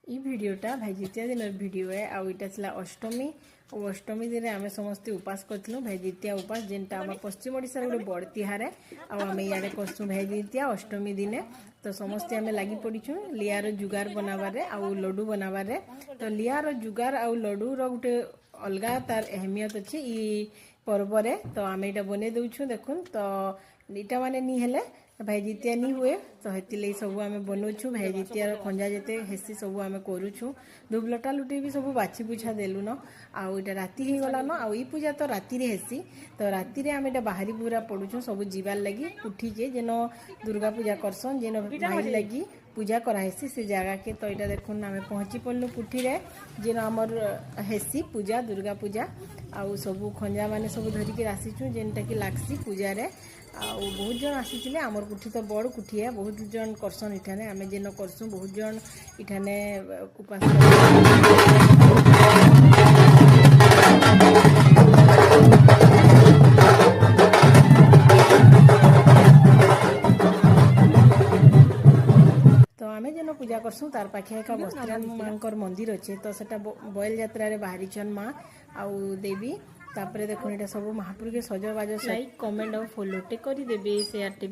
ई भिडटा भाई जितिया दिन भिड है आईटा अष्टमी और अष्टमी दिन आम समस्ते उपास करूँ भाई जितिया उपास जेनटा आम पश्चिम ओडिशा गोटे बड़ तिहार आम इे करसूँ भाई जितिया अष्टमी दिने तो समस्ते आम लगी पड़ीछू लियार जुगार बनाबार आउ लड्डू बनाबार तो लियार जुगार आउ लड्डू रोटे अलग तार अहमियत अच्छी ई पर्व तो आम यहाँ बन दौछू देखुन तो इटा माने नी हेले भाई जितिया नी हुए तो हेती सब आम बनाऊँ भाई जितियार खंजा जिते हेसी सब आम करुछू धूप लटा लुटी भी सब बाछी बुछा देलु न आउ इटा राति हो गला न आउ ई पूजा तो राति रे हेसी तो राति रे आम इटा बाहरी पूरा पड़ुछू सब जीवार लगी उठी के जेन दुर्गा पूजा करसन जेन भाई लगी पूजा कराहेसी से जगह के तो यहाँ देखुन आम पहुँची पड़लु पुठी रे जेन आमर हेसी पूजा दुर्गा पूजा आउ सब खंजा माने सब धरिकी आसीचु जेनटा कि लागसी पूजा रे आउ बहुत जन आसीथिले आमर कुठी तो बड़ कुठी है बहुत जन करसन इठाने आम जेन करसुँ बहुत जन इठाने उपास तो आम जेन पूजा करसुँ तार पाखे एक बस्त्रा माँ मंदिर अच्छे तो सेटा बयल यात्रा बाहरी छन माँ आउ देवी तापरे देखो ये सब महापुर के सजबाज लाइक कमेंट और फॉलो टे कर देवे शेयर टे।